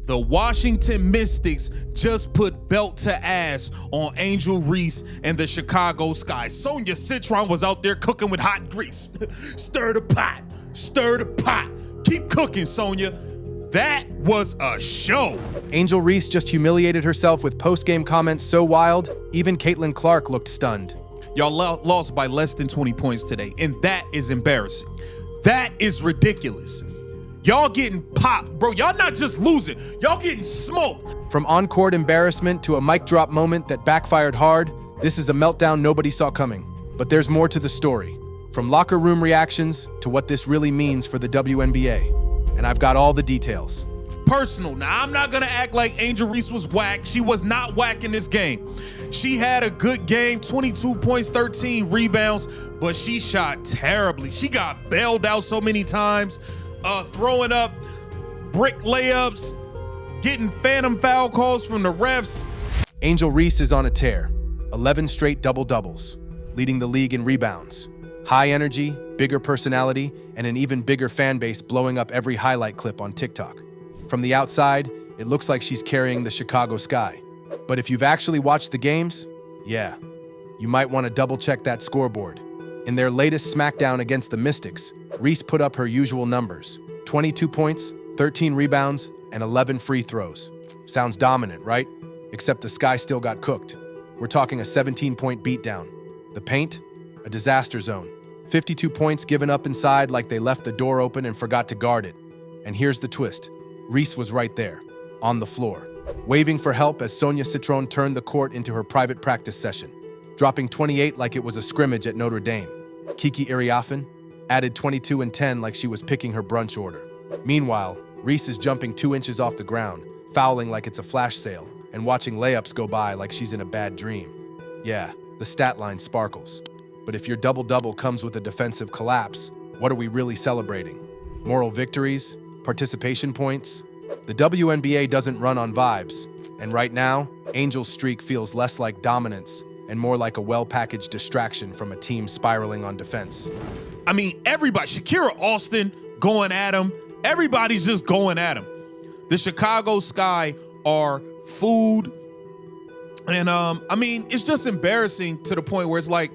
The Washington Mystics just put belt to ass on Angel Reese and the Chicago Sky. Sonia Citron was out there cooking with hot grease. Stir the pot, stir the pot. Keep cooking, Sonia. That was a show. Angel Reese just humiliated herself with post-game comments so wild, even Caitlin Clark looked stunned. Y'all lost by less than 20 points today, and that is embarrassing. That is ridiculous. Y'all getting popped, bro. Y'all not just losing, y'all getting smoked. From on-court embarrassment to a mic drop moment that backfired hard, this is a meltdown nobody saw coming. But there's more to the story. From locker room reactions to what this really means for the WNBA. And I've got all the details. Personal. Now, I'm not going to act like Angel Reese was whack. She was not whack in this game. She had a good game, 22 points, 13 rebounds, but she shot terribly. She got bailed out so many times, throwing up brick layups, getting phantom foul calls from the refs. Angel Reese is on a tear. 11 straight double-doubles, leading the league in rebounds. High energy, bigger personality, and an even bigger fan base blowing up every highlight clip on TikTok. From the outside, it looks like she's carrying the Chicago Sky. But if you've actually watched the games, yeah, you might want to double-check that scoreboard. In their latest smackdown against the Mystics, Reese put up her usual numbers: 22 points, 13 rebounds, and 11 free throws. Sounds dominant, right? Except the Sky still got cooked. We're talking a 17-point beatdown. The paint? A disaster zone. 52 points given up inside like they left the door open and forgot to guard it. And here's the twist. Reese was right there, on the floor, waving for help as Sonia Citron turned the court into her private practice session, dropping 28 like it was a scrimmage at Notre Dame. Kiki Iriafen added 22 and 10 like she was picking her brunch order. Meanwhile, Reese is jumping 2 inches off the ground, fouling like it's a flash sale, and watching layups go by like she's in a bad dream. Yeah, the stat line sparkles. But if your double-double comes with a defensive collapse, what are we really celebrating? Moral victories? Participation points? The WNBA doesn't run on vibes, and right now, Angel's streak feels less like dominance and more like a well-packaged distraction from a team spiraling on defense. I mean, everybody, Shakira Austin going at him. Everybody's just going at him. The Chicago Sky are food. And I mean, it's just embarrassing to the point where it's like,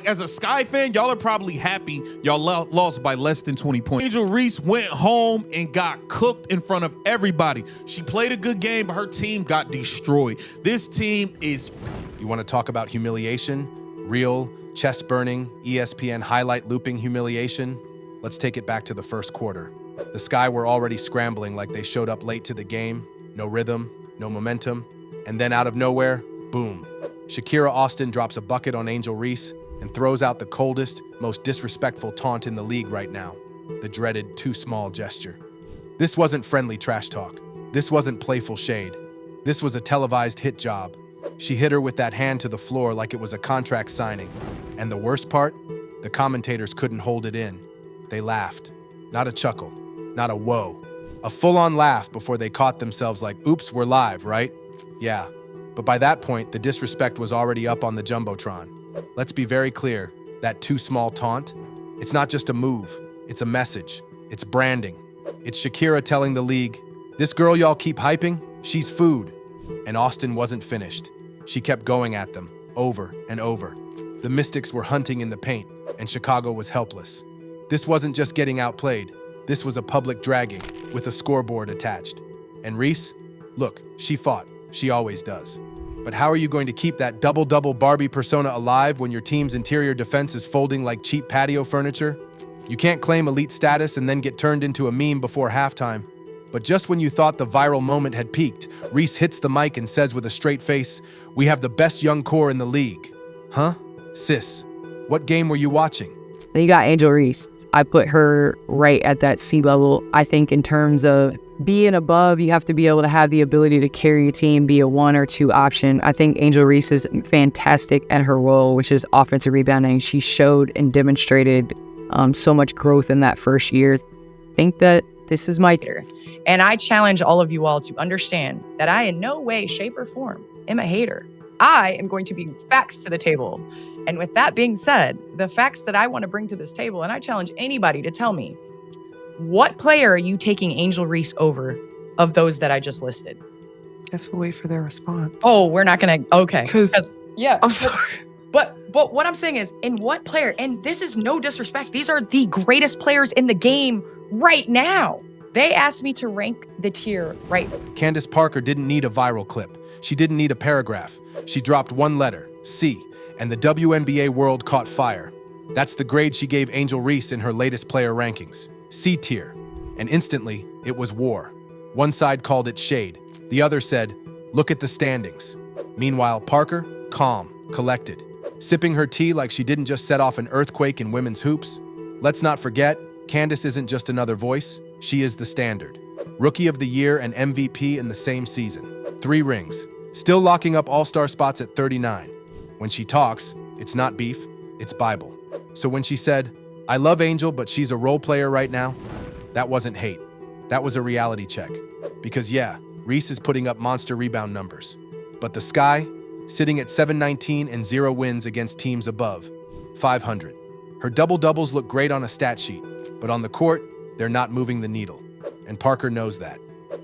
as a Sky fan, y'all are probably happy y'all lost by less than 20 points. Angel Reese went home and got cooked in front of everybody. She played a good game, but her team got destroyed. This team is... You want to talk about humiliation? Real, chest-burning, ESPN highlight looping humiliation? Let's take it back to the first quarter. The Sky were already scrambling like they showed up late to the game. No rhythm, no momentum. And then out of nowhere, boom. Shakira Austin drops a bucket on Angel Reese and throws out the coldest, most disrespectful taunt in the league right now, the dreaded too small gesture. This wasn't friendly trash talk. This wasn't playful shade. This was a televised hit job. She hit her with that hand to the floor like it was a contract signing. And the worst part? The commentators couldn't hold it in. They laughed. Not a chuckle, not a whoa. A full-on laugh before they caught themselves like, oops, we're live, right? Yeah. But by that point, the disrespect was already up on the Jumbotron. Let's be very clear, that too small taunt, it's not just a move, it's a message, it's branding. It's Shakira telling the league, this girl y'all keep hyping, she's food. And Austin wasn't finished. She kept going at them, over and over. The Mystics were hunting in the paint, and Chicago was helpless. This wasn't just getting outplayed, this was a public dragging, with a scoreboard attached. And Reese? Look, she fought, she always does. But how are you going to keep that double-double Barbie persona alive when your team's interior defense is folding like cheap patio furniture? You can't claim elite status and then get turned into a meme before halftime. But just when you thought the viral moment had peaked, Reese hits the mic and says with a straight face, "We have the best young core in the league." Huh? Sis, what game were you watching? Then you got Angel Reese. I put her right at that C level. I think in terms of being above, you have to be able to have the ability to carry a team, be a 1 or 2 option. I think Angel Reese is fantastic at her role, which is offensive rebounding. She showed and demonstrated so much growth in that first year. I think that this is my turn. And I challenge all of you all to understand that I in no way, shape, or form am a hater. I am going to bring facts to the table. And with that being said, the facts that I want to bring to this table, and I challenge anybody to tell me, what player are you taking Angel Reese over of those that I just listed? Guess we'll wait for their response. Oh, we're not gonna. Okay. 'Cause- yeah. I'm sorry. But what I'm saying is, in what player? And this is no disrespect. These are the greatest players in the game right now. They asked me to rank the tier right. Candace Parker didn't need a viral clip. She didn't need a paragraph. She dropped one letter, C, and the WNBA world caught fire. That's the grade she gave Angel Reese in her latest player rankings, C tier. And instantly, it was war. One side called it shade. The other said, look at the standings. Meanwhile, Parker, calm, collected, sipping her tea like she didn't just set off an earthquake in women's hoops. Let's not forget, Candace isn't just another voice, she is the standard. Rookie of the Year and MVP in the same season. 3 rings, still locking up all-star spots at 39. When she talks, it's not beef, it's Bible. So when she said, I love Angel, but she's a role player right now, that wasn't hate. That was a reality check. Because yeah, Reese is putting up monster rebound numbers. But the Sky, sitting at 719 and 0 wins against teams above 500. Her double-doubles look great on a stat sheet, but on the court, they're not moving the needle. And Parker knows that.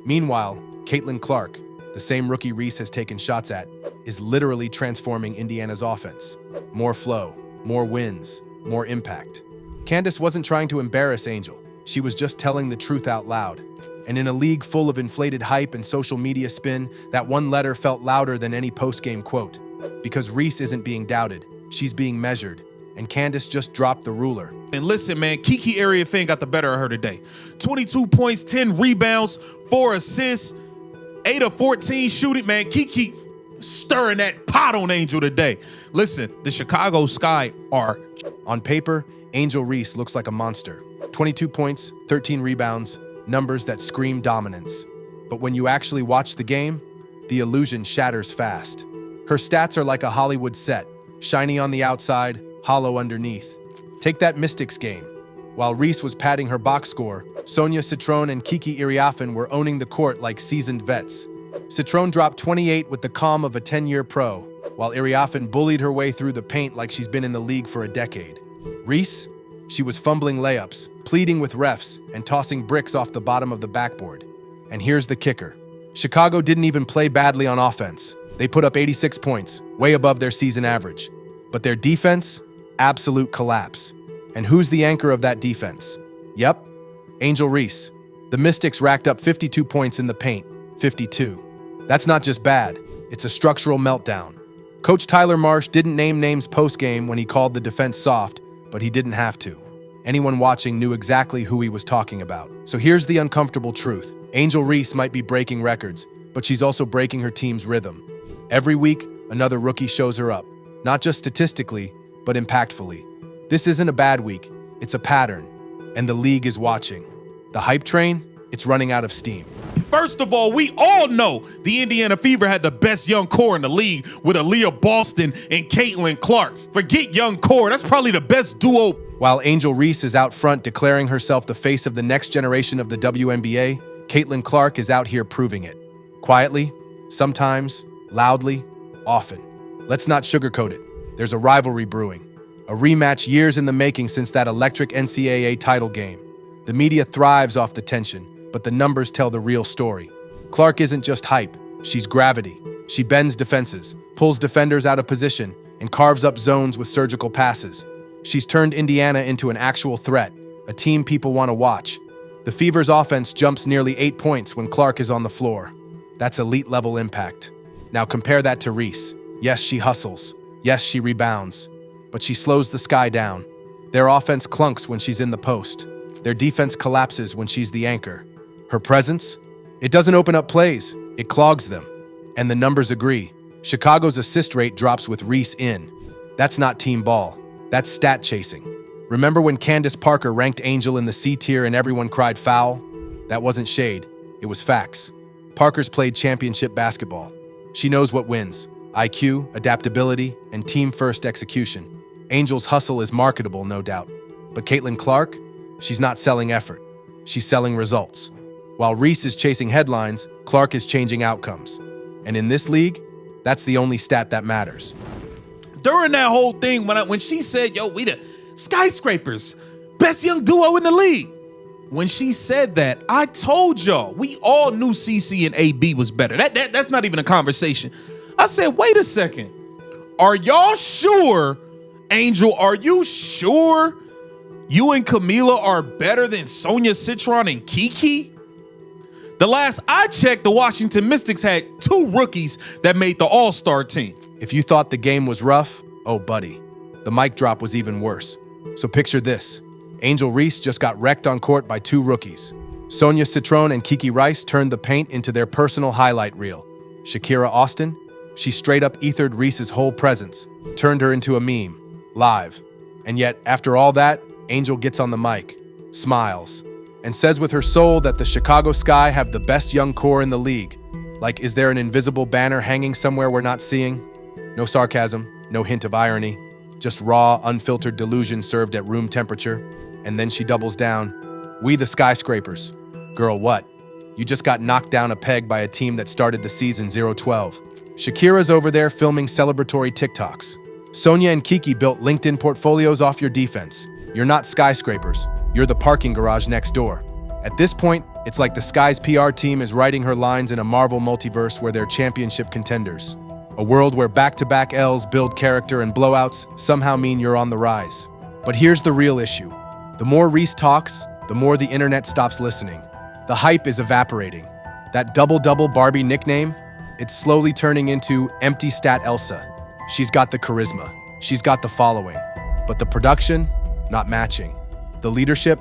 Meanwhile, Caitlin Clark, the same rookie Reese has taken shots at, is literally transforming Indiana's offense. More flow, more wins, more impact. Candace wasn't trying to embarrass Angel. She was just telling the truth out loud. And in a league full of inflated hype and social media spin, that one letter felt louder than any postgame quote. Because Reese isn't being doubted, she's being measured. And Candace just dropped the ruler. And listen, man, Kiki Area Fan got the better of her today. 22 points, 10 rebounds, 4 assists, 8 of 14 shooting. Man, Kiki stirring that pot on Angel today. Listen, the Chicago Sky are... On paper, Angel Reese looks like a monster. 22 points, 13 rebounds, numbers that scream dominance. But when you actually watch the game, the illusion shatters fast. Her stats are like a Hollywood set, shiny on the outside, hollow underneath. Take that Mystics game. While Reese was padding her box score, Sonia Citron and Kiki Iriafen were owning the court like seasoned vets. Citron dropped 28 with the calm of a 10-year pro, while Iriafen bullied her way through the paint like she's been in the league for a decade. Reese? She was fumbling layups, pleading with refs, and tossing bricks off the bottom of the backboard. And here's the kicker. Chicago didn't even play badly on offense. They put up 86 points, way above their season average. But their defense? Absolute collapse. And who's the anchor of that defense? Yep, Angel Reese. The Mystics racked up 52 points in the paint, 52. That's not just bad, it's a structural meltdown. Coach Tyler Marsh didn't name names post-game when he called the defense soft, but he didn't have to. Anyone watching knew exactly who he was talking about. So here's the uncomfortable truth. Angel Reese might be breaking records, but she's also breaking her team's rhythm. Every week, another rookie shows her up, not just statistically, but impactfully. This isn't a bad week, it's a pattern, and the league is watching. The hype train, it's running out of steam. First of all, we all know the Indiana Fever had the best young core in the league with Aaliyah Boston and Caitlin Clark. Forget young core, that's probably the best duo. While Angel Reese is out front declaring herself the face of the next generation of the WNBA, Caitlin Clark is out here proving it. Quietly, sometimes, loudly, often. Let's not sugarcoat it. There's a rivalry brewing. A rematch years in the making since that electric NCAA title game. The media thrives off the tension, but the numbers tell the real story. Clark isn't just hype, she's gravity. She bends defenses, pulls defenders out of position, and carves up zones with surgical passes. She's turned Indiana into an actual threat, a team people want to watch. The Fever's offense jumps nearly 8 points when Clark is on the floor. That's elite-level impact. Now compare that to Reese. Yes, she hustles. Yes, she rebounds. But she slows the Sky down. Their offense clunks when she's in the post. Their defense collapses when she's the anchor. Her presence? It doesn't open up plays, it clogs them. And the numbers agree. Chicago's assist rate drops with Reese in. That's not team ball, that's stat chasing. Remember when Candace Parker ranked Angel in the C tier and everyone cried foul? That wasn't shade, it was facts. Parker's played championship basketball. She knows what wins: IQ, adaptability, and team-first execution. Angel's hustle is marketable, no doubt. But Caitlin Clark? She's not selling effort. She's selling results. While Reese is chasing headlines, Clark is changing outcomes. And in this league, that's the only stat that matters. During that whole thing, when she said, yo, we the skyscrapers, best young duo in the league. when she said that, I told y'all, we all knew CC and AB was better. That's not even a conversation. I said, wait a second. Are y'all sure, Angel, are you sure you and Camila are better than Sonia Citron and Kiki? The last I checked, the Washington Mystics had 2 rookies that made the All-Star team. If you thought the game was rough, oh buddy, the mic drop was even worse. So picture this. Angel Reese just got wrecked on court by 2 rookies. Sonia Citron and Kiki Rice turned the paint into their personal highlight reel. Shakira Austin, she straight up ethered Reese's whole presence, turned her into a meme, live. And yet, after all that, Angel gets on the mic, smiles, and says with her soul that the Chicago Sky have the best young core in the league. Like, is there an invisible banner hanging somewhere we're not seeing? No sarcasm, no hint of irony, just raw, unfiltered delusion served at room temperature. And then she doubles down. We the skyscrapers. Girl, what? You just got knocked down a peg by a team that started the season 0-12. Shakira's over there filming celebratory TikToks. Sonia and Kiki built LinkedIn portfolios off your defense. You're not skyscrapers. You're the parking garage next door. At this point, it's like the Sky's PR team is writing her lines in a Marvel multiverse where they're championship contenders. A world where back-to-back L's build character and blowouts somehow mean you're on the rise. But here's the real issue. The more Reese talks, the more the internet stops listening. The hype is evaporating. That double-double Barbie nickname, it's slowly turning into empty stat Elsa. She's got the charisma. She's got the following. But the production, not matching. The leadership,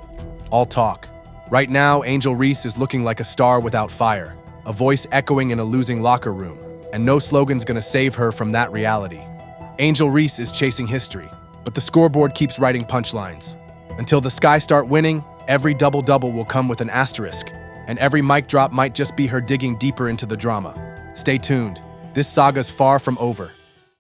all talk. Right now, Angel Reese is looking like a star without fire, a voice echoing in a losing locker room, and no slogan's gonna save her from that reality. Angel Reese is chasing history, but the scoreboard keeps writing punchlines. Until the Sky start winning, every double-double will come with an asterisk, and every mic drop might just be her digging deeper into the drama. Stay tuned. This saga's far from over.